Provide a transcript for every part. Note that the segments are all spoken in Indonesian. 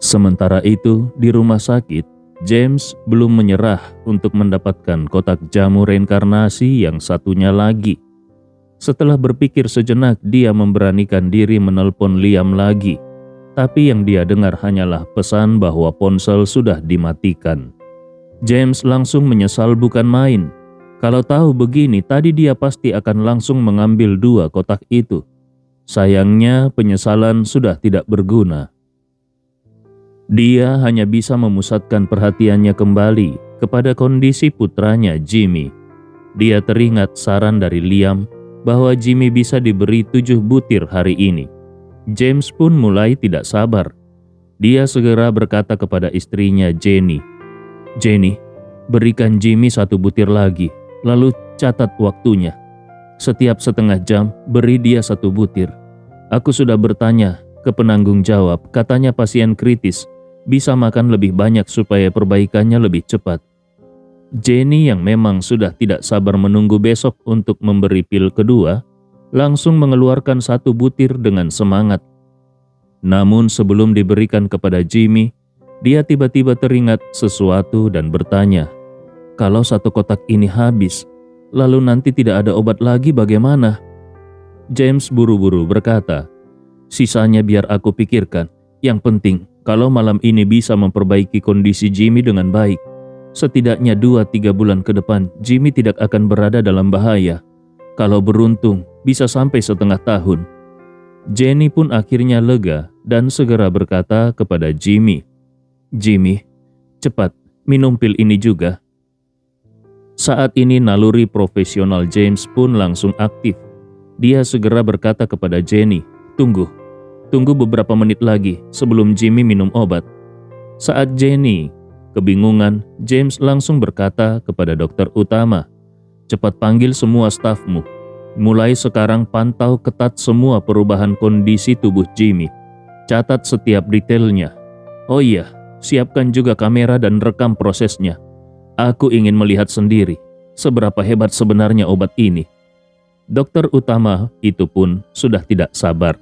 Sementara itu, di rumah sakit, James belum menyerah untuk mendapatkan kotak jamu reinkarnasi yang satunya lagi. Setelah berpikir sejenak, dia memberanikan diri menelpon Liam lagi. Tapi yang dia dengar hanyalah pesan bahwa ponsel sudah dimatikan. James langsung menyesal bukan main. Kalau tahu begini, tadi dia pasti akan langsung mengambil 2 kotak itu. Sayangnya, penyesalan sudah tidak berguna. Dia hanya bisa memusatkan perhatiannya kembali kepada kondisi putranya Jimmy. Dia teringat saran dari Liam bahwa Jimmy bisa diberi 7 butir hari ini. James pun mulai tidak sabar. Dia segera berkata kepada istrinya Jenny, "Jenny, berikan Jimmy 1 butir lagi, lalu catat waktunya. Setiap setengah jam beri dia 1 butir. Aku sudah bertanya ke penanggung jawab, katanya pasien kritis bisa makan lebih banyak supaya perbaikannya lebih cepat." Jenny yang memang sudah tidak sabar menunggu besok untuk memberi pil kedua, langsung mengeluarkan 1 butir dengan semangat. Namun sebelum diberikan kepada Jimmy, dia tiba-tiba teringat sesuatu dan bertanya, "Kalau 1 kotak ini habis, lalu nanti tidak ada obat lagi bagaimana?" James buru-buru berkata, "Sisanya biar aku pikirkan. Yang penting, kalau malam ini bisa memperbaiki kondisi Jimmy dengan baik, setidaknya 2-3 bulan ke depan Jimmy tidak akan berada dalam bahaya. Kalau beruntung, bisa sampai setengah tahun." Jenny pun akhirnya lega dan segera berkata kepada Jimmy, "Jimmy, cepat minum pil ini juga." Saat ini naluri profesional James pun langsung aktif. Dia segera berkata kepada Jenny, Tunggu beberapa menit lagi sebelum Jimmy minum obat." Saat Jenny kebingungan, James langsung berkata kepada dokter utama, "Cepat panggil semua stafmu. Mulai sekarang pantau ketat semua perubahan kondisi tubuh Jimmy. Catat setiap detailnya. Oh iya, siapkan juga kamera dan rekam prosesnya. Aku ingin melihat sendiri seberapa hebat sebenarnya obat ini." Dokter utama itu pun sudah tidak sabar.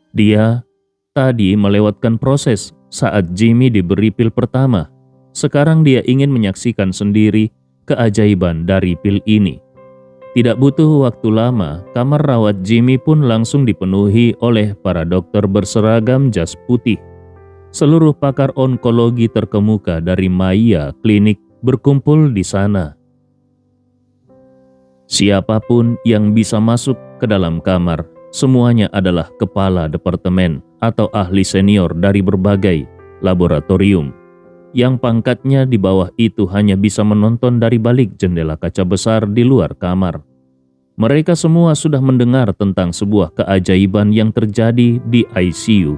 Dia tadi melewatkan proses saat Jimmy diberi pil pertama. Sekarang dia ingin menyaksikan sendiri keajaiban dari pil ini. Tidak butuh waktu lama, kamar rawat Jimmy pun langsung dipenuhi oleh para dokter berseragam jas putih. Seluruh pakar onkologi terkemuka dari Maya Klinik berkumpul di sana. Siapapun yang bisa masuk ke dalam kamar, semuanya adalah kepala departemen atau ahli senior dari berbagai laboratorium. Yang pangkatnya di bawah itu hanya bisa menonton dari balik jendela kaca besar di luar kamar. Mereka semua sudah mendengar tentang sebuah keajaiban yang terjadi di ICU.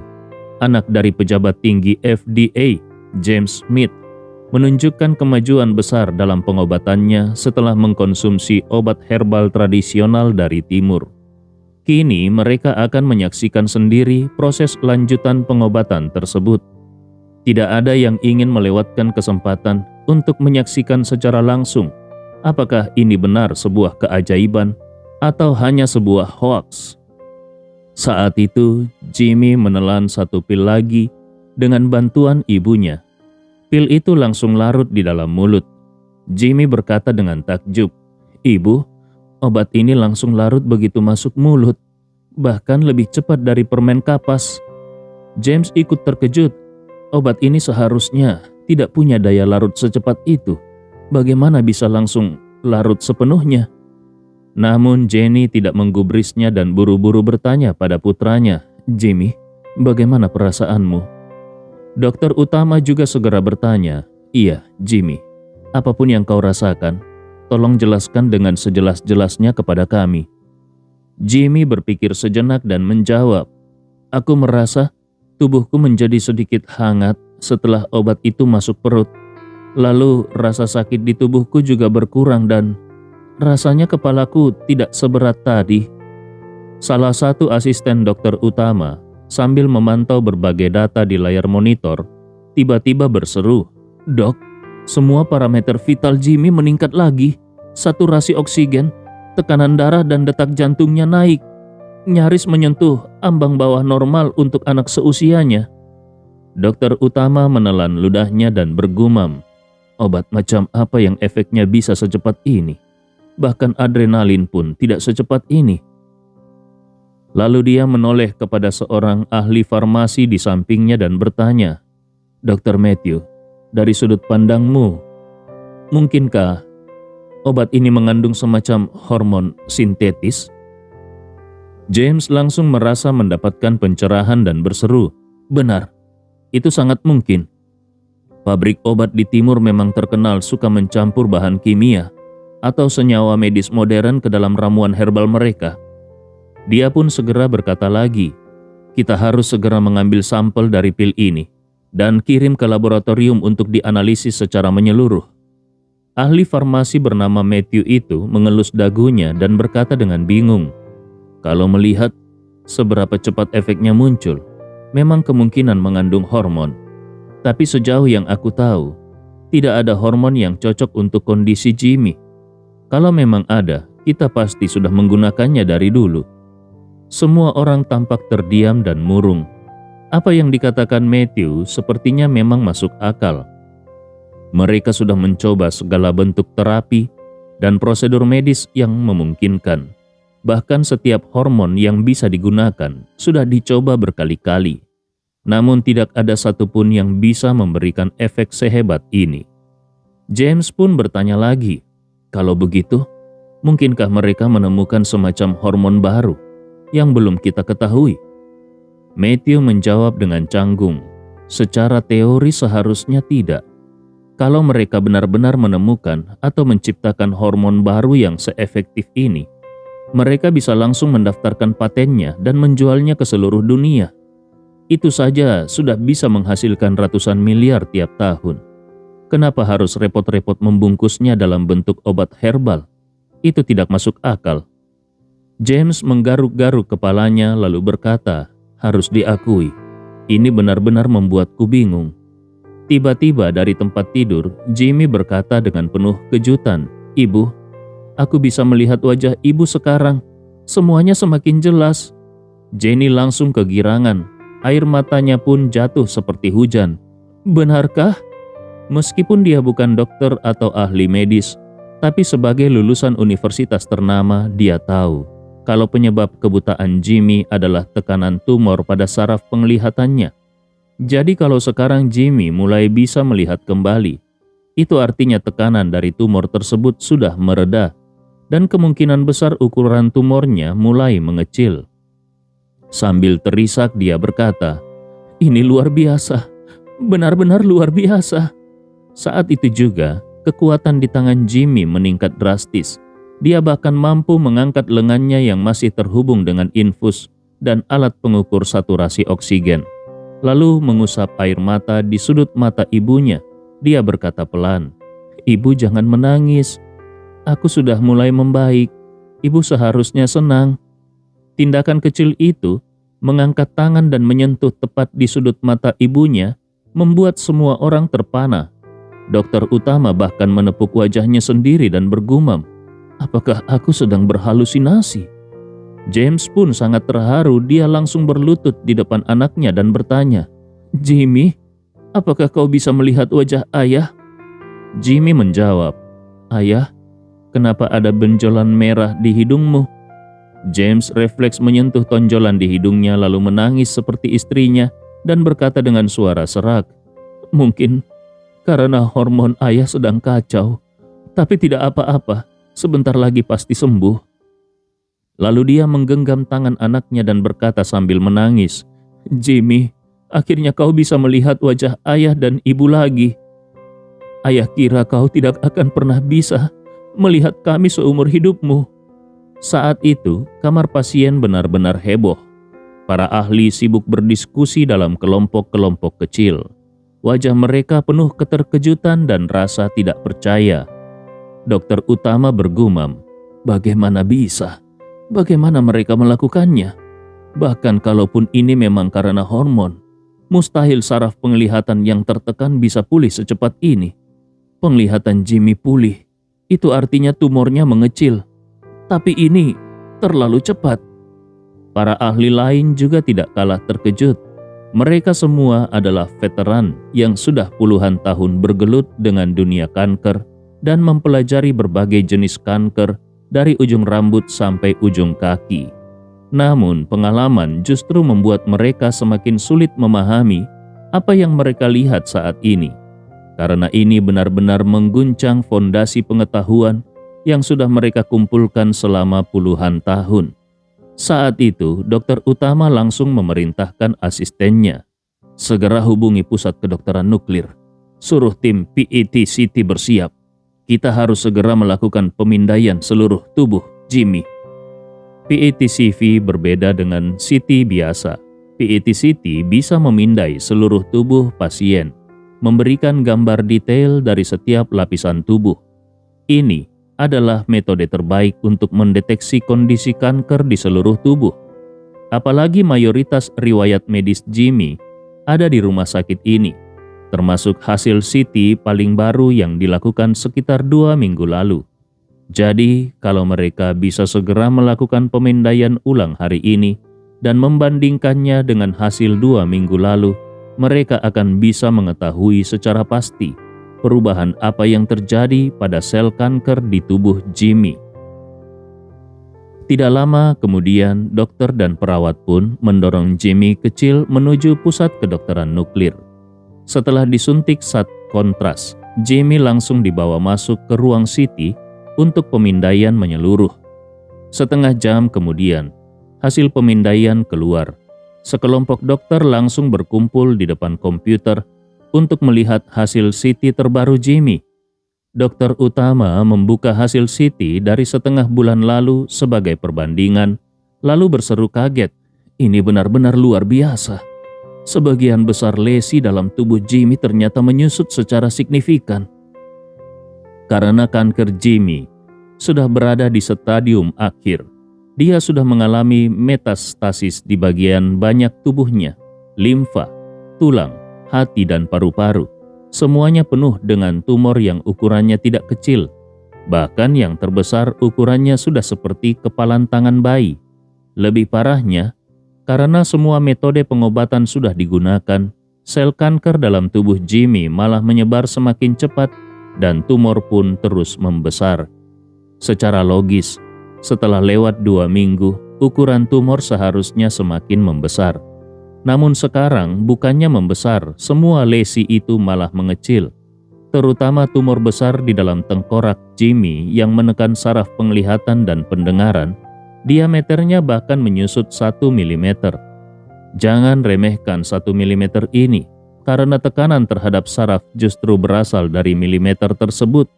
Anak dari pejabat tinggi FDA, James Smith, menunjukkan kemajuan besar dalam pengobatannya setelah mengkonsumsi obat herbal tradisional dari timur. Kini mereka akan menyaksikan sendiri proses lanjutan pengobatan tersebut. Tidak ada yang ingin melewatkan kesempatan untuk menyaksikan secara langsung apakah ini benar sebuah keajaiban atau hanya sebuah hoaks. Saat itu, Jimmy menelan 1 pil lagi dengan bantuan ibunya. Pil itu langsung larut di dalam mulut. Jimmy berkata dengan takjub, "Ibu, obat ini langsung larut begitu masuk mulut, bahkan lebih cepat dari permen kapas." James ikut terkejut. Obat ini seharusnya tidak punya daya larut secepat itu. Bagaimana bisa langsung larut sepenuhnya? Namun Jenny tidak menggubrisnya dan buru-buru bertanya pada putranya, "Jimmy, bagaimana perasaanmu?" Dokter utama juga segera bertanya, "Iya, Jimmy, apapun yang kau rasakan, tolong jelaskan dengan sejelas-jelasnya kepada kami." Jimmy berpikir sejenak dan menjawab, "Aku merasa tubuhku menjadi sedikit hangat setelah obat itu masuk perut. Lalu rasa sakit di tubuhku juga berkurang dan rasanya kepalaku tidak seberat tadi." Salah satu asisten dokter utama sambil memantau berbagai data di layar monitor, tiba-tiba berseru, "Dok, semua parameter vital Jimmy meningkat lagi. Saturasi oksigen, tekanan darah dan detak jantungnya naik. Nyaris menyentuh ambang bawah normal untuk anak seusianya." Dokter utama menelan ludahnya dan bergumam, obat macam apa yang efeknya bisa secepat ini? Bahkan adrenalin pun tidak secepat ini. Lalu dia menoleh kepada seorang ahli farmasi di sampingnya dan bertanya, Dr. Matthew, dari sudut pandangmu, mungkinkah obat ini mengandung semacam hormon sintetis? James langsung merasa mendapatkan pencerahan dan berseru, benar, itu sangat mungkin. Pabrik obat di timur memang terkenal suka mencampur bahan kimia atau senyawa medis modern ke dalam ramuan herbal mereka. Dia pun segera berkata lagi, kita harus segera mengambil sampel dari pil ini dan kirim ke laboratorium untuk dianalisis secara menyeluruh. Ahli farmasi bernama Matthew itu mengelus dagunya dan berkata dengan bingung, kalau melihat seberapa cepat efeknya muncul, memang kemungkinan mengandung hormon. Tapi sejauh yang aku tahu, tidak ada hormon yang cocok untuk kondisi Jimmy. Kalau memang ada, kita pasti sudah menggunakannya dari dulu. Semua orang tampak terdiam dan murung. Apa yang dikatakan Matthew sepertinya memang masuk akal. Mereka sudah mencoba segala bentuk terapi dan prosedur medis yang memungkinkan. Bahkan setiap hormon yang bisa digunakan sudah dicoba berkali-kali. Namun tidak ada satupun yang bisa memberikan efek sehebat ini. James pun bertanya lagi, kalau begitu, mungkinkah mereka menemukan semacam hormon baru yang belum kita ketahui? Matthew menjawab dengan canggung, secara teori seharusnya tidak. Kalau mereka benar-benar menemukan atau menciptakan hormon baru yang seefektif ini, mereka bisa langsung mendaftarkan patennya dan menjualnya ke seluruh dunia. Itu saja sudah bisa menghasilkan ratusan miliar tiap tahun. Kenapa harus repot-repot membungkusnya dalam bentuk obat herbal? Itu tidak masuk akal. James menggaruk-garuk kepalanya lalu berkata, harus diakui, ini benar-benar membuatku bingung. Tiba-tiba dari tempat tidur, Jimmy berkata dengan penuh kejutan, Ibu, aku bisa melihat wajah ibu sekarang. Semuanya semakin jelas. Jenny langsung kegirangan. Air matanya pun jatuh seperti hujan. Benarkah? Meskipun dia bukan dokter atau ahli medis, tapi sebagai lulusan universitas ternama, dia tahu kalau penyebab kebutaan Jimmy adalah tekanan tumor pada saraf penglihatannya. Jadi kalau sekarang Jimmy mulai bisa melihat kembali, itu artinya tekanan dari tumor tersebut sudah mereda dan kemungkinan besar ukuran tumornya mulai mengecil. Sambil terisak dia berkata, ini luar biasa, benar-benar luar biasa. Saat itu juga, kekuatan di tangan Jimmy meningkat drastis. Dia bahkan mampu mengangkat lengannya yang masih terhubung dengan infus dan alat pengukur saturasi oksigen. Lalu mengusap air mata di sudut mata ibunya. Dia berkata pelan, Ibu jangan menangis. Aku sudah mulai membaik. Ibu seharusnya senang. Tindakan kecil itu, mengangkat tangan dan menyentuh tepat di sudut mata ibunya, membuat semua orang terpana. Dokter utama bahkan menepuk wajahnya sendiri dan bergumam, apakah aku sedang berhalusinasi? James pun sangat terharu. Dia langsung berlutut di depan anaknya dan bertanya, Jimmy, apakah kau bisa melihat wajah ayah? Jimmy menjawab, Ayah, kenapa ada benjolan merah di hidungmu? James refleks menyentuh tonjolan di hidungnya lalu menangis seperti istrinya dan berkata dengan suara serak, mungkin karena hormon ayah sedang kacau, tapi tidak apa-apa, sebentar lagi pasti sembuh. Lalu dia menggenggam tangan anaknya dan berkata sambil menangis, Jimmy, akhirnya kau bisa melihat wajah ayah dan ibu lagi. Ayah kira kau tidak akan pernah bisa melihat kami seumur hidupmu. Saat itu, kamar pasien benar-benar heboh. Para ahli sibuk berdiskusi dalam kelompok-kelompok kecil. Wajah mereka penuh keterkejutan dan rasa tidak percaya. Dokter utama bergumam, bagaimana bisa? Bagaimana mereka melakukannya? Bahkan kalaupun ini memang karena hormon, mustahil saraf penglihatan yang tertekan bisa pulih secepat ini. Penglihatan Jimmy pulih, itu artinya tumornya mengecil. Tapi ini terlalu cepat. Para ahli lain juga tidak kalah terkejut. Mereka semua adalah veteran yang sudah puluhan tahun bergelut dengan dunia kanker dan mempelajari berbagai jenis kanker dari ujung rambut sampai ujung kaki. Namun, pengalaman justru membuat mereka semakin sulit memahami apa yang mereka lihat saat ini, karena ini benar-benar mengguncang fondasi pengetahuan yang sudah mereka kumpulkan selama puluhan tahun. Saat itu, dokter utama langsung memerintahkan asistennya, "Segera hubungi pusat kedokteran nuklir. Suruh tim PET-CT bersiap. Kita harus segera melakukan pemindaian seluruh tubuh Jimmy." PET-CT berbeda dengan CT biasa. PET-CT bisa memindai seluruh tubuh pasien, memberikan gambar detail dari setiap lapisan tubuh. Ini adalah metode terbaik untuk mendeteksi kondisi kanker di seluruh tubuh. Apalagi mayoritas riwayat medis Jimmy ada di rumah sakit ini, termasuk hasil CT paling baru yang dilakukan sekitar 2 minggu lalu. Jadi, kalau mereka bisa segera melakukan pemindaian ulang hari ini dan membandingkannya dengan hasil 2 minggu lalu, mereka akan bisa mengetahui secara pasti perubahan apa yang terjadi pada sel kanker di tubuh Jimmy. Tidak lama kemudian, dokter dan perawat pun mendorong Jimmy kecil menuju pusat kedokteran nuklir. Setelah disuntik zat kontras, Jimmy langsung dibawa masuk ke ruang CT untuk pemindaian menyeluruh. Setengah jam kemudian, hasil pemindaian keluar. Sekelompok dokter langsung berkumpul di depan komputer untuk melihat hasil CT terbaru Jimmy. Dokter utama membuka hasil CT dari setengah bulan lalu sebagai perbandingan, lalu berseru kaget, "Ini benar-benar luar biasa. Sebagian besar lesi dalam tubuh Jimmy ternyata menyusut secara signifikan." Karena kanker Jimmy sudah berada di stadium akhir, dia sudah mengalami metastasis di bagian banyak tubuhnya, limfa, tulang, hati dan paru-paru. Semuanya penuh dengan tumor yang ukurannya tidak kecil. Bahkan yang terbesar ukurannya sudah seperti kepalan tangan bayi. Lebih parahnya, karena semua metode pengobatan sudah digunakan, sel kanker dalam tubuh Jimmy malah menyebar semakin cepat dan tumor pun terus membesar. Secara logis, setelah lewat 2 minggu, ukuran tumor seharusnya semakin membesar. Namun sekarang bukannya membesar, semua lesi itu malah mengecil. Terutama tumor besar di dalam tengkorak Jimmy yang menekan saraf penglihatan dan pendengaran, diameternya bahkan menyusut 1 mm. Jangan remehkan 1 mm ini, karena tekanan terhadap saraf justru berasal dari milimeter tersebut.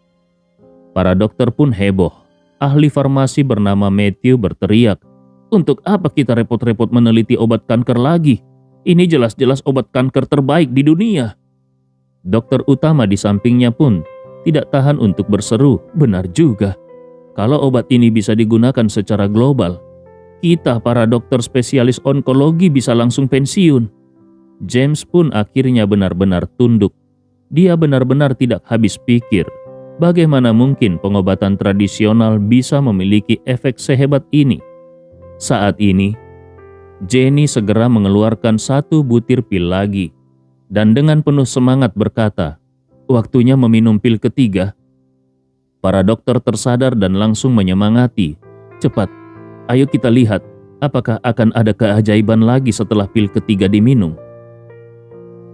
Para dokter pun heboh. Ahli farmasi bernama Matthew berteriak, "Untuk apa kita repot-repot meneliti obat kanker lagi? Ini jelas-jelas obat kanker terbaik di dunia." Dokter utama di sampingnya pun tidak tahan untuk berseru, "Benar juga. Kalau obat ini bisa digunakan secara global, kita para dokter spesialis onkologi bisa langsung pensiun." James pun akhirnya benar-benar tunduk. Dia benar-benar tidak habis pikir. Bagaimana mungkin pengobatan tradisional bisa memiliki efek sehebat ini? Saat ini, Jenny segera mengeluarkan 1 butir pil lagi, dan dengan penuh semangat berkata, "Waktunya meminum pil ketiga." Para dokter tersadar dan langsung menyemangati, "Cepat, ayo kita lihat apakah akan ada keajaiban lagi setelah pil ketiga diminum."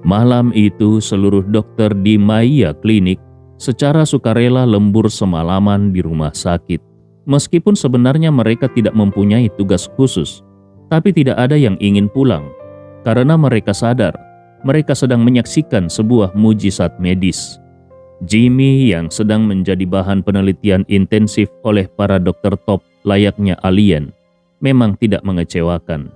Malam itu seluruh dokter di Maya Klinik secara sukarela lembur semalaman di rumah sakit. Meskipun sebenarnya mereka tidak mempunyai tugas khusus, tapi tidak ada yang ingin pulang, karena mereka sadar mereka sedang menyaksikan sebuah mujizat medis. Jimmy yang sedang menjadi bahan penelitian intensif oleh para dokter top layaknya alien, memang tidak mengecewakan.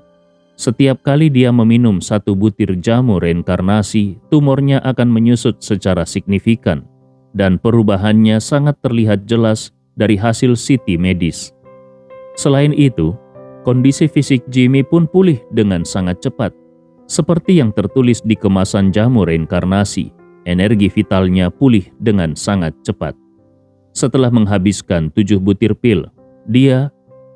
Setiap kali dia meminum 1 butir jamu reinkarnasi, tumornya akan menyusut secara signifikan, dan perubahannya sangat terlihat jelas dari hasil CT medis. Selain itu, kondisi fisik Jimmy pun pulih dengan sangat cepat. Seperti yang tertulis di kemasan jamu reinkarnasi, energi vitalnya pulih dengan sangat cepat. Setelah menghabiskan 7 butir pil, dia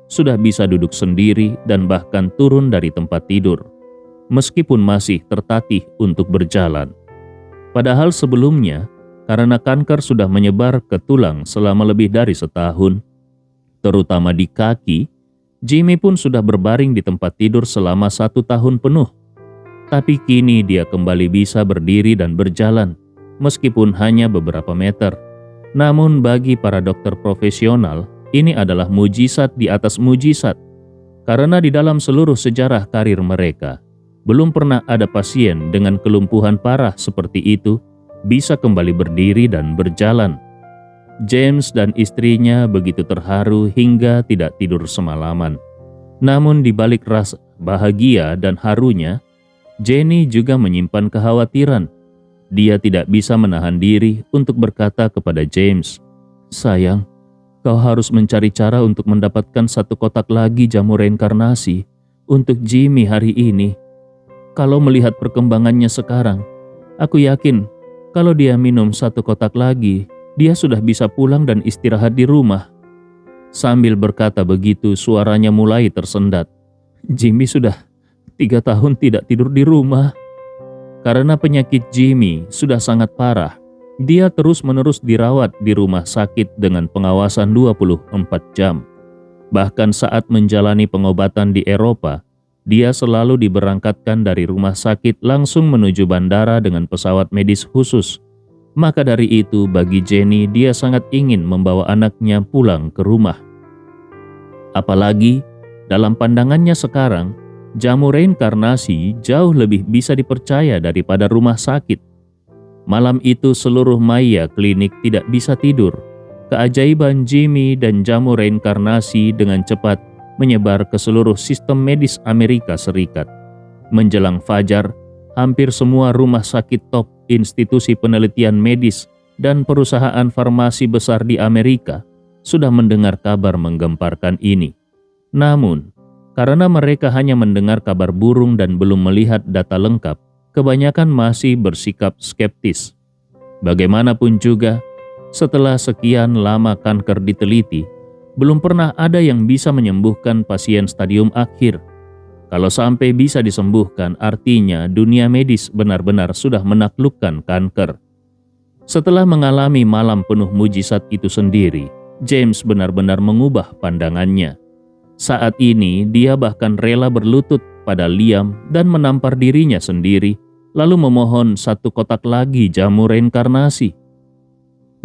sudah bisa duduk sendiri dan bahkan turun dari tempat tidur. meskipun masih tertatih untuk berjalan. Padahal sebelumnya, karena kanker sudah menyebar ke tulang selama lebih dari setahun, terutama di kaki, Jimmy pun sudah berbaring di tempat tidur selama 1 tahun penuh. Tapi kini dia kembali bisa berdiri dan berjalan, meskipun hanya beberapa meter. Namun bagi para dokter profesional, ini adalah mujizat di atas mujizat. Karena di dalam seluruh sejarah karir mereka, belum pernah ada pasien dengan kelumpuhan parah seperti itu bisa kembali berdiri dan berjalan. James dan istrinya begitu terharu hingga tidak tidur semalaman. Namun di balik rasa bahagia dan harunya, Jenny juga menyimpan kekhawatiran. Dia tidak bisa menahan diri untuk berkata kepada James, "Sayang, kau harus mencari cara untuk mendapatkan 1 kotak lagi jamu reinkarnasi untuk Jimmy hari ini. Kalau melihat perkembangannya sekarang, aku yakin kalau dia minum 1 kotak lagi, dia sudah bisa pulang dan istirahat di rumah." Sambil berkata begitu, suaranya mulai tersendat. Jimmy sudah 3 tahun tidak tidur di rumah. Karena penyakit Jimmy sudah sangat parah, dia terus-menerus dirawat di rumah sakit dengan pengawasan 24 jam. Bahkan saat menjalani pengobatan di Eropa, dia selalu diberangkatkan dari rumah sakit langsung menuju bandara dengan pesawat medis khusus. Maka dari itu bagi Jenny, dia sangat ingin membawa anaknya pulang ke rumah. Apalagi dalam pandangannya sekarang, jamu reinkarnasi jauh lebih bisa dipercaya daripada rumah sakit. Malam itu seluruh Maya klinik tidak bisa tidur. Keajaiban Jimmy dan jamu reinkarnasi dengan cepat menyebar ke seluruh sistem medis Amerika Serikat. Menjelang fajar, hampir semua rumah sakit top, institusi penelitian medis, dan perusahaan farmasi besar di Amerika sudah mendengar kabar menggemparkan ini. Namun, karena mereka hanya mendengar kabar burung dan belum melihat data lengkap, kebanyakan masih bersikap skeptis. Bagaimanapun juga, setelah sekian lama kanker diteliti, belum pernah ada yang bisa menyembuhkan pasien stadium akhir. Kalau sampai bisa disembuhkan, artinya dunia medis benar-benar sudah menaklukkan kanker. Setelah mengalami malam penuh mujizat itu sendiri, James benar-benar mengubah pandangannya. Saat ini dia bahkan rela berlutut pada Liam dan menampar dirinya sendiri, lalu memohon 1 kotak lagi jamu reinkarnasi.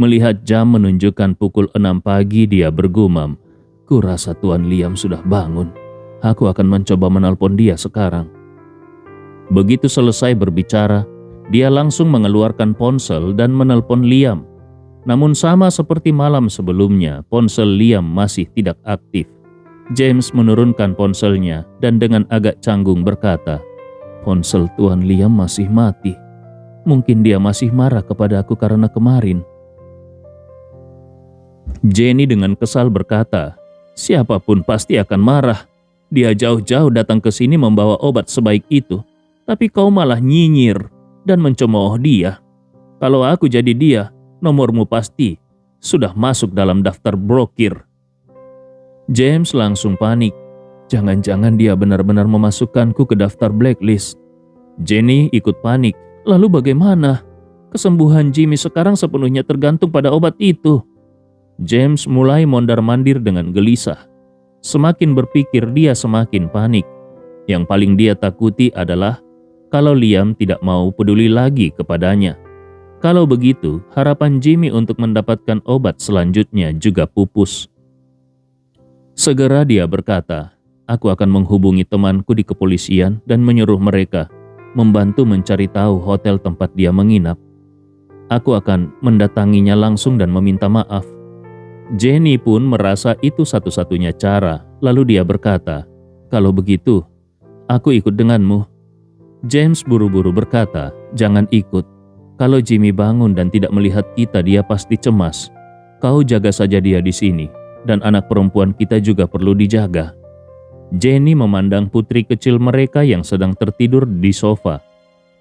Melihat jam menunjukkan pukul 6 pagi, dia bergumam, "Kurasa Tuan Liam sudah bangun. Aku akan mencoba menelpon dia sekarang." Begitu selesai berbicara, dia langsung mengeluarkan ponsel dan menelpon Liam. Namun sama seperti malam sebelumnya, ponsel Liam masih tidak aktif. James menurunkan ponselnya dan dengan agak canggung berkata, "Ponsel Tuan Liam masih mati. Mungkin dia masih marah kepada aku karena kemarin." Jenny dengan kesal berkata, "Siapapun pasti akan marah. Dia jauh-jauh datang ke sini membawa obat sebaik itu, tapi kau malah nyinyir dan mencemooh dia. Kalau aku jadi dia, nomormu pasti sudah masuk dalam daftar blokir." James langsung panik. Jangan-jangan dia benar-benar memasukkanku ke daftar blacklist. Jenny ikut panik. Lalu bagaimana? Kesembuhan Jimmy sekarang sepenuhnya tergantung pada obat itu. James mulai mondar-mandir dengan gelisah. Semakin berpikir dia semakin panik. Yang paling dia takuti adalah kalau Liam tidak mau peduli lagi kepadanya. Kalau begitu, harapan Jimmy untuk mendapatkan obat selanjutnya juga pupus. Segera dia berkata, "Aku akan menghubungi temanku di kepolisian dan menyuruh mereka membantu mencari tahu hotel tempat dia menginap. Aku akan mendatanginya langsung dan meminta maaf." Jenny pun merasa itu satu-satunya cara, lalu dia berkata, "Kalau begitu, aku ikut denganmu." James buru-buru berkata, "Jangan ikut. Kalau Jimmy bangun dan tidak melihat kita, dia pasti cemas. Kau jaga saja dia di sini. Dan anak perempuan kita juga perlu dijaga." Jenny memandang putri kecil mereka yang sedang tertidur di sofa.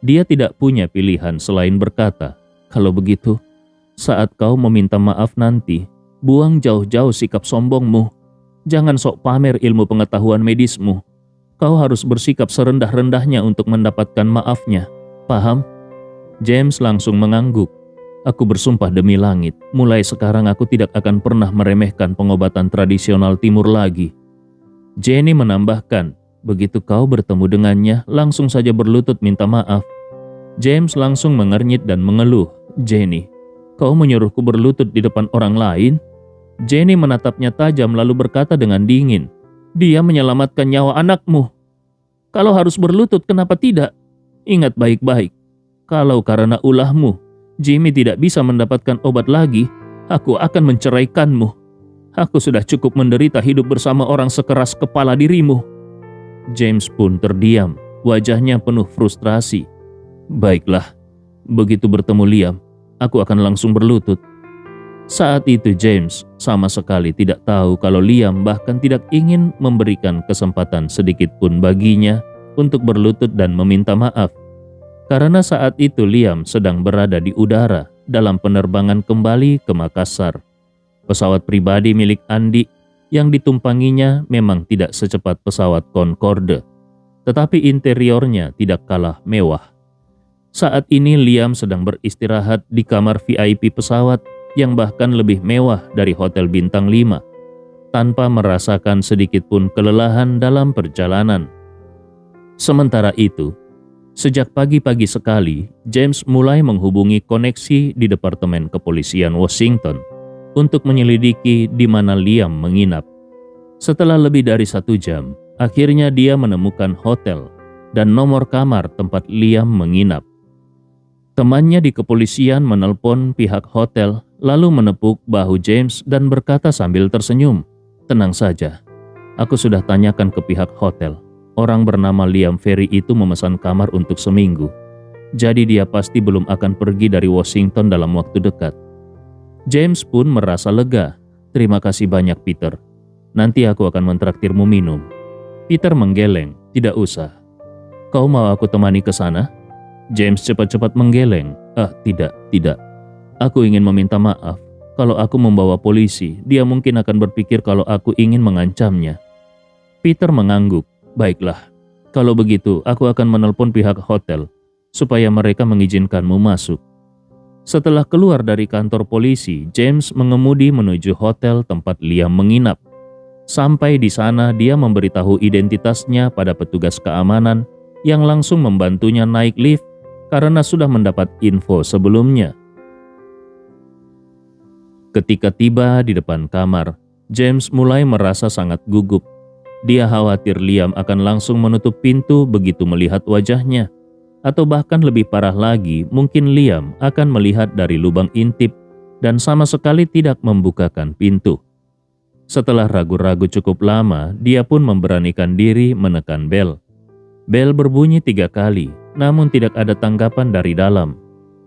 Dia tidak punya pilihan selain berkata, "Kalau begitu, saat kau meminta maaf nanti, buang jauh-jauh sikap sombongmu. Jangan sok pamer ilmu pengetahuan medismu. Kau harus bersikap serendah-rendahnya untuk mendapatkan maafnya. Paham? James langsung mengangguk. Aku bersumpah demi langit, mulai sekarang aku tidak akan pernah meremehkan pengobatan tradisional timur lagi. Jenny menambahkan, begitu kau bertemu dengannya, langsung saja berlutut minta maaf. James langsung mengernyit dan mengeluh. Jenny, kau menyuruhku berlutut di depan orang lain? Jenny menatapnya tajam lalu berkata dengan dingin, dia menyelamatkan nyawa anakmu. Kalau harus berlutut, kenapa tidak? Ingat baik-baik, kalau karena ulahmu, Jimmy tidak bisa mendapatkan obat lagi, aku akan menceraikanmu. Aku sudah cukup menderita hidup bersama orang sekeras kepala dirimu. James pun terdiam, wajahnya penuh frustrasi. Baiklah, begitu bertemu Liam, aku akan langsung berlutut. Saat itu James sama sekali tidak tahu kalau Liam bahkan tidak ingin memberikan kesempatan sedikit pun baginya untuk berlutut dan meminta maaf. Karena saat itu Liam sedang berada di udara dalam penerbangan kembali ke Makassar. Pesawat pribadi milik Andi yang ditumpanginya memang tidak secepat pesawat Concorde, tetapi interiornya tidak kalah mewah. Saat ini Liam sedang beristirahat di kamar VIP pesawat yang bahkan lebih mewah dari hotel bintang 5, tanpa merasakan sedikit pun kelelahan dalam perjalanan. Sementara itu, sejak pagi-pagi sekali, James mulai menghubungi koneksi di Departemen Kepolisian Washington untuk menyelidiki di mana Liam menginap. Setelah lebih dari 1 jam, akhirnya dia menemukan hotel dan nomor kamar tempat Liam menginap. Temannya di kepolisian menelpon pihak hotel, lalu menepuk bahu James dan berkata sambil tersenyum, "Tenang saja, aku sudah tanyakan ke pihak hotel. Orang bernama Liam Ferry itu memesan kamar untuk seminggu. Jadi dia pasti belum akan pergi dari Washington dalam waktu dekat." James pun merasa lega. "Terima kasih banyak Peter. Nanti aku akan mentraktirmu minum." Peter menggeleng, "Tidak usah. Kau mau aku temani ke sana?" James cepat-cepat menggeleng. Tidak. Aku ingin meminta maaf. Kalau aku membawa polisi, dia mungkin akan berpikir kalau aku ingin mengancamnya." Peter mengangguk. "Baiklah, kalau begitu aku akan menelpon pihak hotel supaya mereka mengizinkanmu masuk." Setelah keluar dari kantor polisi, James mengemudi menuju hotel tempat Liam menginap. Sampai di sana dia memberitahu identitasnya pada petugas keamanan yang langsung membantunya naik lift karena sudah mendapat info sebelumnya. Ketika tiba di depan kamar, James mulai merasa sangat gugup. Dia khawatir Liam akan langsung menutup pintu begitu melihat wajahnya. Atau bahkan lebih parah lagi, mungkin Liam akan melihat dari lubang intip dan sama sekali tidak membukakan pintu. Setelah ragu-ragu cukup lama, dia pun memberanikan diri menekan bel. Bel berbunyi 3 kali, namun tidak ada tanggapan dari dalam.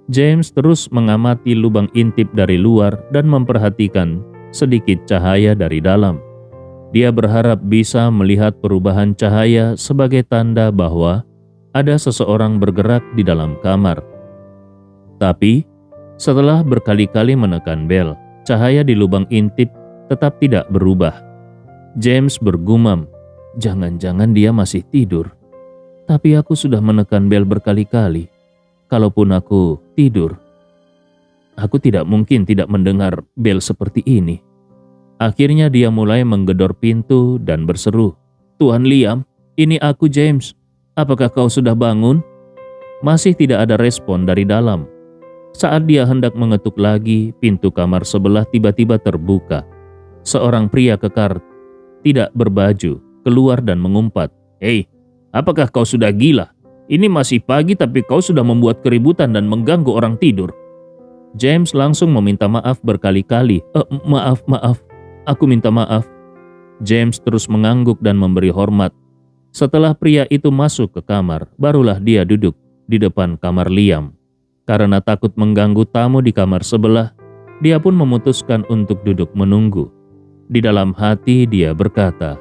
James terus mengamati lubang intip dari luar dan memperhatikan sedikit cahaya dari dalam. Dia berharap bisa melihat perubahan cahaya sebagai tanda bahwa ada seseorang bergerak di dalam kamar. Tapi, setelah berkali-kali menekan bel, cahaya di lubang intip tetap tidak berubah. James bergumam, "Jangan-jangan dia masih tidur. Tapi aku sudah menekan bel berkali-kali. Kalaupun aku tidur, aku tidak mungkin tidak mendengar bel seperti ini." Akhirnya dia mulai menggedor pintu dan berseru, "Tuan Liam, ini aku James. Apakah kau sudah bangun?" Masih tidak ada respon dari dalam. Saat dia hendak mengetuk lagi, pintu kamar sebelah tiba-tiba terbuka. Seorang pria kekar, tidak berbaju, keluar dan mengumpat, "Hei, apakah kau sudah gila? Ini masih pagi tapi kau sudah membuat keributan dan mengganggu orang tidur." James langsung meminta maaf berkali-kali. Maaf, aku minta maaf." James terus mengangguk dan memberi hormat. Setelah pria itu masuk ke kamar, barulah dia duduk di depan kamar Liam. Karena takut mengganggu tamu di kamar sebelah, dia pun memutuskan untuk duduk menunggu. Di dalam hati dia berkata,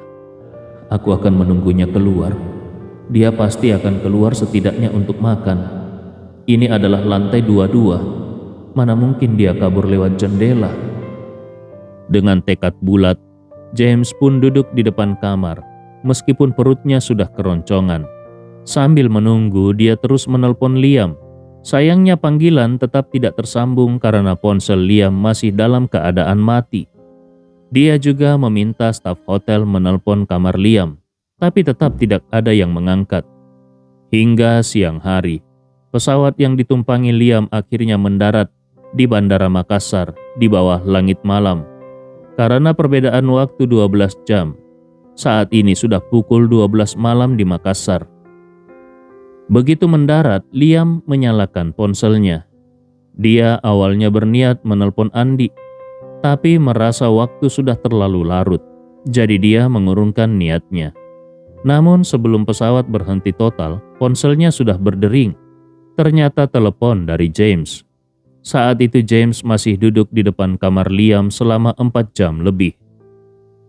"Aku akan menunggunya keluar. Dia pasti akan keluar setidaknya untuk makan. Ini adalah lantai 22. Mana mungkin dia kabur lewat jendela?" Dengan tekad bulat, James pun duduk di depan kamar. meskipun perutnya sudah keroncongan. Sambil menunggu, dia terus menelpon Liam. Sayangnya panggilan tetap tidak tersambung karena ponsel Liam masih dalam keadaan mati. Dia juga meminta staf hotel menelpon kamar Liam, tapi tetap tidak ada yang mengangkat. Hingga siang hari, pesawat yang ditumpangi Liam akhirnya mendarat di Bandara Makassar di bawah langit malam. Karena perbedaan waktu 12 jam, saat ini sudah pukul 12 malam di Makassar. Begitu mendarat, Liam menyalakan ponselnya. Dia awalnya berniat menelpon Andi, tapi merasa waktu sudah terlalu larut, jadi dia mengurungkan niatnya. Namun sebelum pesawat berhenti total, ponselnya sudah berdering. Ternyata telepon dari James. Saat itu James masih duduk di depan kamar Liam selama 4 jam lebih.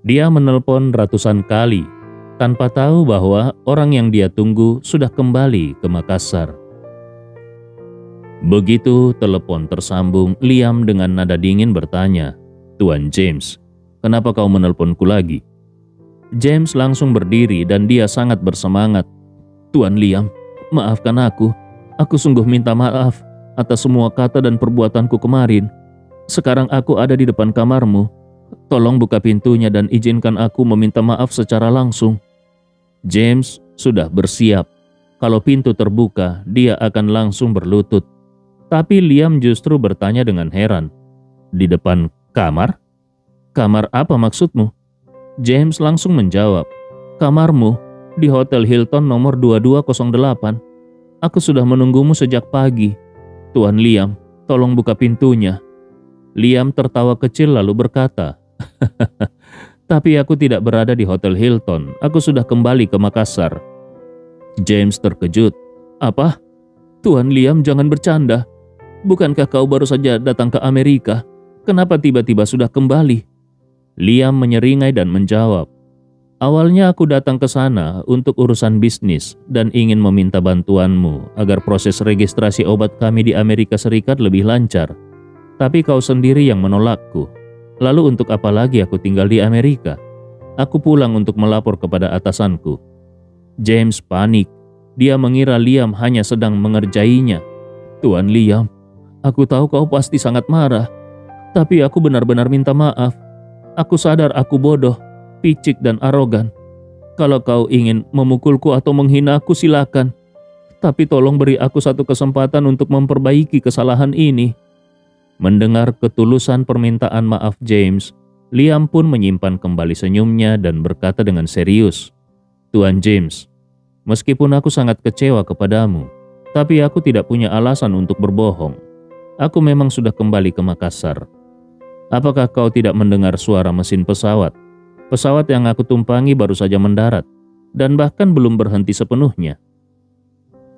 Dia menelpon ratusan kali, tanpa tahu bahwa orang yang dia tunggu sudah kembali ke Makassar. Begitu telepon tersambung, Liam dengan nada dingin bertanya, "Tuan James, kenapa kau menelponku lagi?" James langsung berdiri dan dia sangat bersemangat. "Tuan Liam, maafkan aku. Aku sungguh minta maaf atas semua kata dan perbuatanku kemarin. Sekarang aku ada di depan kamarmu. Tolong buka pintunya dan izinkan aku meminta maaf secara langsung." James sudah bersiap. Kalau pintu terbuka, dia akan langsung berlutut. Tapi Liam justru bertanya dengan heran, "Di depan kamar? Kamar apa maksudmu?" James langsung menjawab, "Kamarmu di Hotel Hilton nomor 2208. Aku sudah menunggumu sejak pagi. Tuan Liam, tolong buka pintunya." Liam tertawa kecil lalu berkata, "Tapi aku tidak berada di Hotel Hilton. Aku sudah kembali ke Makassar." James terkejut. "Apa? Tuan Liam, jangan bercanda. Bukankah kau baru saja datang ke Amerika? Kenapa tiba-tiba sudah kembali?" Liam menyeringai dan menjawab, "Awalnya aku datang ke sana untuk urusan bisnis dan ingin meminta bantuanmu agar proses registrasi obat kami di Amerika Serikat lebih lancar. Tapi kau sendiri yang menolakku. Lalu untuk apa lagi aku tinggal di Amerika? Aku pulang untuk melapor kepada atasanku." James panik. Dia mengira Liam hanya sedang mengerjainya. "Tuan Liam, aku tahu kau pasti sangat marah. Tapi aku benar-benar minta maaf. Aku sadar aku bodoh, picik dan arogan. Kalau kau ingin memukulku atau menghinaku silakan. Tapi tolong beri aku satu kesempatan untuk memperbaiki kesalahan ini." Mendengar ketulusan permintaan maaf James, Liam pun menyimpan kembali senyumnya dan berkata dengan serius, "Tuan James, meskipun aku sangat kecewa kepadamu, tapi aku tidak punya alasan untuk berbohong. Aku memang sudah kembali ke Makassar. Apakah kau tidak mendengar suara mesin pesawat? Pesawat yang aku tumpangi baru saja mendarat, dan bahkan belum berhenti sepenuhnya."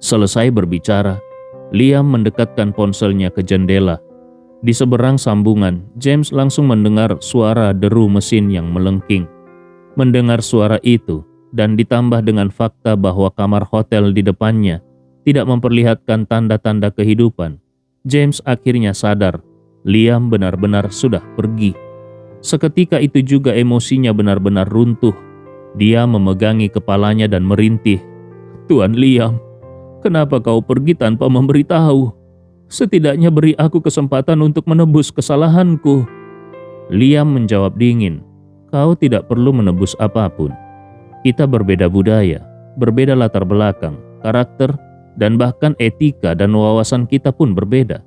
Selesai berbicara, Liam mendekatkan ponselnya ke jendela. Di seberang sambungan, James langsung mendengar suara deru mesin yang melengking. Mendengar suara itu, dan ditambah dengan fakta bahwa kamar hotel di depannya tidak memperlihatkan tanda-tanda kehidupan, James akhirnya sadar Liam benar-benar sudah pergi. Seketika itu juga emosinya benar-benar runtuh. Dia memegangi kepalanya dan merintih, "Tuan Liam, kenapa kau pergi tanpa memberitahu? Setidaknya beri aku kesempatan untuk menebus kesalahanku." Liam menjawab dingin, "Kau tidak perlu menebus apapun. Kita berbeda budaya, berbeda latar belakang, karakter, dan bahkan etika dan wawasan kita pun berbeda.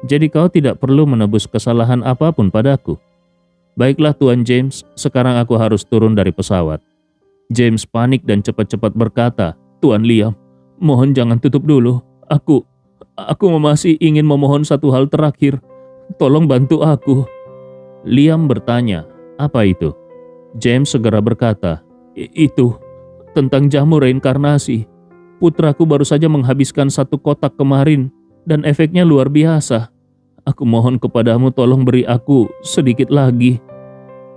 Jadi kau tidak perlu menebus kesalahan apapun padaku." "Baiklah Tuan James, sekarang aku harus turun dari pesawat." James panik dan cepat-cepat berkata, "Tuan Liam, mohon jangan tutup dulu. Aku masih ingin memohon satu hal terakhir. Tolong bantu aku." Liam bertanya, "Apa itu?" James segera berkata, Itu tentang jamu reinkarnasi. Putraku baru saja menghabiskan 1 kotak kemarin dan efeknya luar biasa. Aku mohon kepadamu tolong beri aku sedikit lagi."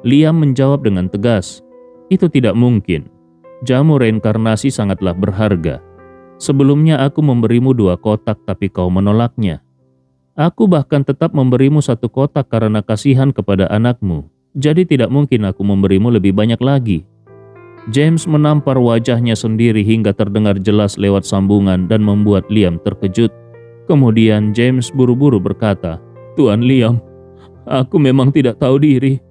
Liam menjawab dengan tegas, "Itu tidak mungkin. Jamu reinkarnasi sangatlah berharga. Sebelumnya aku memberimu 2 kotak tapi kau menolaknya. Aku bahkan tetap memberimu 1 kotak karena kasihan kepada anakmu. Jadi tidak mungkin aku memberimu lebih banyak lagi." James menampar wajahnya sendiri hingga terdengar jelas lewat sambungan dan membuat Liam terkejut. Kemudian James buru-buru berkata, "Tuan Liam, aku memang tidak tahu diri.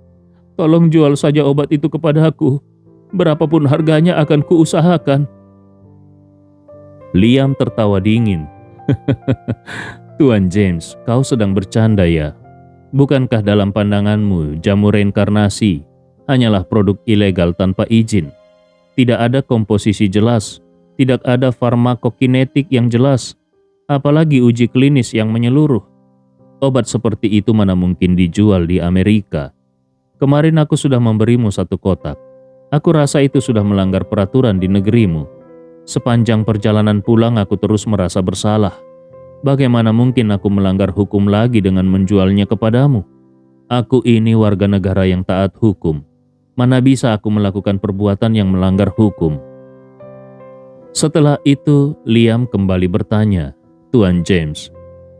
Tolong jual saja obat itu kepadaku. Berapapun harganya akan kuusahakan." Liam tertawa dingin. "Tuan James, kau sedang bercanda ya? Bukankah dalam pandanganmu jamu reinkarnasi hanyalah produk ilegal tanpa izin? Tidak ada komposisi jelas, tidak ada farmakokinetik yang jelas, apalagi uji klinis yang menyeluruh. Obat seperti itu mana mungkin dijual di Amerika. Kemarin aku sudah memberimu 1 kotak. Aku rasa itu sudah melanggar peraturan di negerimu. Sepanjang perjalanan pulang aku terus merasa bersalah. Bagaimana mungkin aku melanggar hukum lagi dengan menjualnya kepadamu? Aku ini warga negara yang taat hukum. Mana bisa aku melakukan perbuatan yang melanggar hukum?" Setelah itu, Liam kembali bertanya, "Tuan James,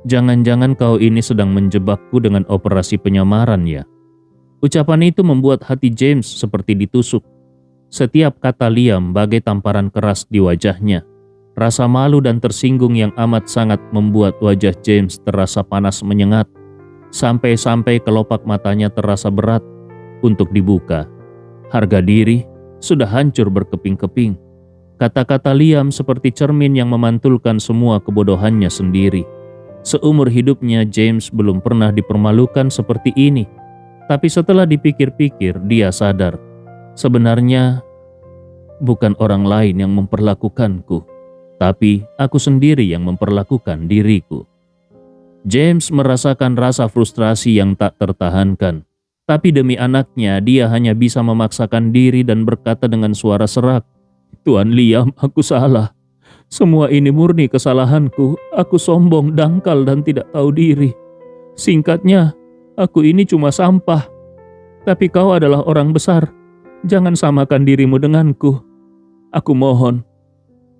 jangan-jangan kau ini sedang menjebakku dengan operasi penyamaran ya?" Ucapan itu membuat hati James seperti ditusuk. Setiap kata Liam bagai tamparan keras di wajahnya. Rasa malu dan tersinggung yang amat sangat membuat wajah James terasa panas menyengat. Sampai-sampai kelopak matanya terasa berat untuk dibuka. Harga diri sudah hancur berkeping-keping. Kata-kata Liam seperti cermin yang memantulkan semua kebodohannya sendiri. Seumur hidupnya James belum pernah dipermalukan seperti ini. Tapi setelah dipikir-pikir dia sadar, sebenarnya bukan orang lain yang memperlakukanku, tapi aku sendiri yang memperlakukan diriku. James merasakan rasa frustrasi yang tak tertahankan. Tapi demi anaknya, dia hanya bisa memaksakan diri dan berkata dengan suara serak, "Tuan Liam, aku salah. Semua ini murni kesalahanku. Aku sombong, dangkal, dan tidak tahu diri. Singkatnya, aku ini cuma sampah. Tapi kau adalah orang besar. Jangan samakan dirimu denganku. Aku mohon,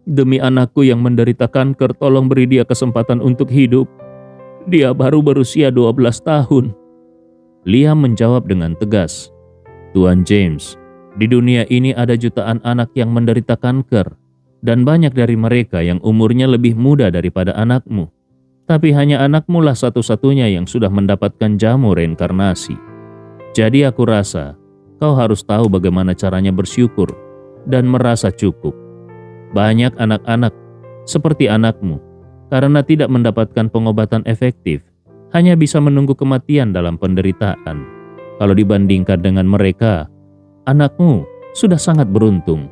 demi anakku yang menderita kanker, tolong beri dia kesempatan untuk hidup. Dia baru berusia 12 tahun. Liam menjawab dengan tegas, "Tuan James, di dunia ini ada jutaan anak yang menderita kanker, dan banyak dari mereka yang umurnya lebih muda daripada anakmu. Tapi hanya anakmu lah satu-satunya yang sudah mendapatkan jamu reinkarnasi. Jadi aku rasa kau harus tahu bagaimana caranya bersyukur dan merasa cukup. Banyak anak-anak seperti anakmu, karena tidak mendapatkan pengobatan efektif, hanya bisa menunggu kematian dalam penderitaan. Kalau dibandingkan dengan mereka, anakmu sudah sangat beruntung."